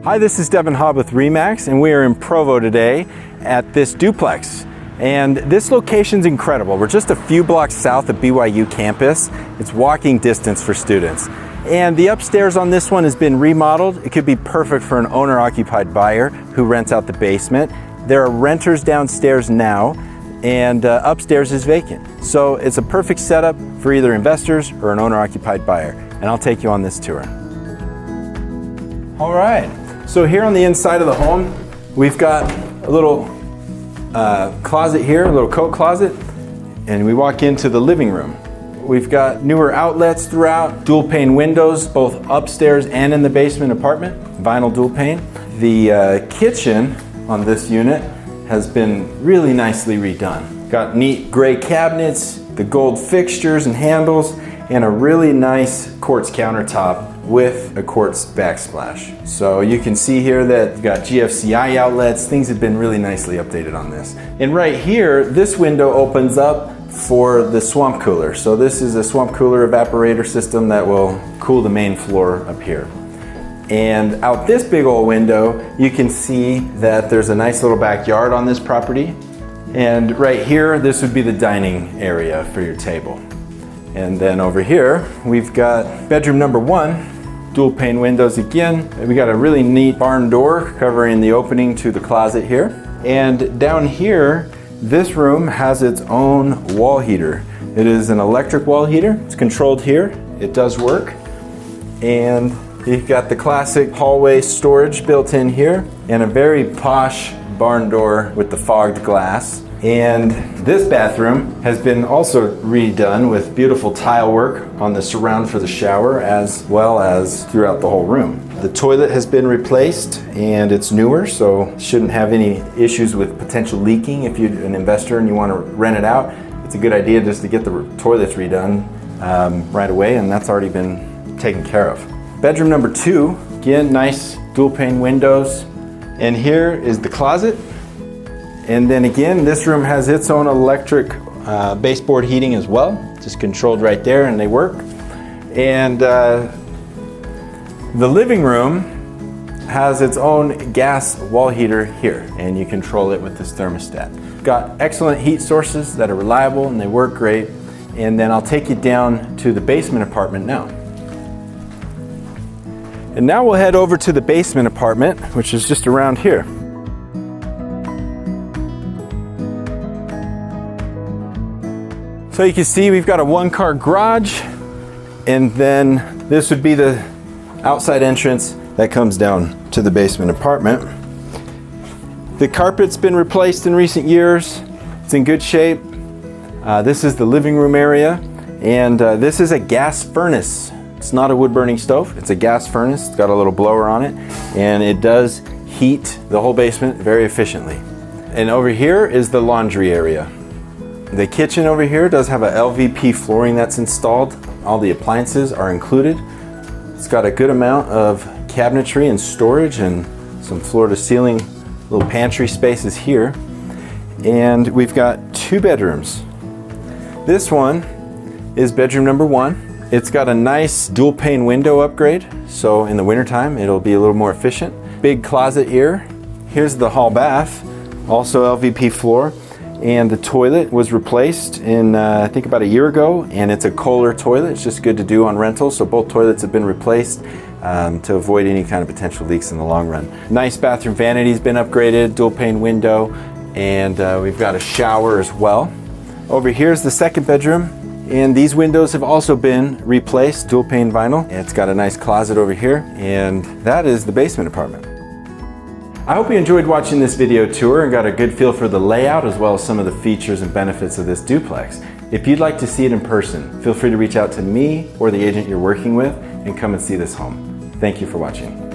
Hi, this is Devin Hobb with RE/MAX, and we are in Provo today at this duplex. And this location's incredible. We're just a few blocks south of BYU campus. It's walking distance for students. And the upstairs on this one has been remodeled. It could be perfect for an owner-occupied buyer who rents out the basement. There are renters downstairs now, and upstairs is vacant. So it's a perfect setup for either investors or an owner-occupied buyer. And I'll take you on this tour. All right, so here on the inside of the home, we've got a little closet here, a little coat closet, and we walk into the living room. We've got newer outlets throughout, dual pane windows, both upstairs and in the basement apartment, vinyl dual pane. The kitchen on this unit has been really nicely redone. Got neat gray cabinets, the gold fixtures and handles, and a really nice quartz countertop with a quartz backsplash. So you can see here that you've got GFCI outlets. Things have been really nicely updated on this. And right here, this window opens up for the swamp cooler. So this is a swamp cooler evaporator system that will cool the main floor up here. And out this big old window, you can see that there's a nice little backyard on this property. And right here, this would be the dining area for your table. And then over here, we've got bedroom number one, dual pane windows again. We got a really neat barn door covering the opening to the closet here. And down here, this room has its own wall heater. It is an electric wall heater. It's controlled here. It does work. And you've got the classic hallway storage built in here and a very posh barn door with the fogged glass. And this bathroom has been also redone with beautiful tile work on the surround for the shower as well as throughout the whole room. The toilet has been replaced and it's newer, so shouldn't have any issues with potential leaking. If you're an investor and you want to rent it out, it's a good idea just to get the toilets redone right away, and that's already been taken care of. Bedroom number two, again, nice dual pane windows. And here is the closet. And then again, this room has its own electric baseboard heating as well. Just controlled right there and they work. And the living room has its own gas wall heater here, and you control it with this thermostat. Got excellent heat sources that are reliable and they work great. And then I'll take you down to the basement apartment now. And now we'll head over to the basement apartment, which is just around here. So you can see we've got a one-car garage, and then this would be the outside entrance that comes down to the basement apartment. The carpet's been replaced in recent years. It's in good shape. This is the living room area, and this is a gas furnace. It's not a wood-burning stove, it's a gas furnace. It's got a little blower on it, and it does heat the whole basement very efficiently. And over here is the laundry area. The kitchen over here does have a LVP flooring that's installed. All the appliances are included. It's got a good amount of cabinetry and storage and some floor-to-ceiling little pantry spaces here. And we've got two bedrooms. This one is bedroom number one. It's got a nice dual pane window upgrade, so in the wintertime it'll be a little more efficient. Big closet here. Here's the hall bath, also LVP floor. And the toilet was replaced in, I think about a year ago, and it's a Kohler toilet. It's just good to do on rentals, so both toilets have been replaced to avoid any kind of potential leaks in the long run. Nice bathroom vanity's been upgraded, dual pane window, and we've got a shower as well. Over here's the second bedroom, and these windows have also been replaced, dual pane vinyl. It's got a nice closet over here, and that is the basement apartment. I hope you enjoyed watching this video tour and got a good feel for the layout as well as some of the features and benefits of this duplex. If you'd like to see it in person, feel free to reach out to me or the agent you're working with and come and see this home. Thank you for watching.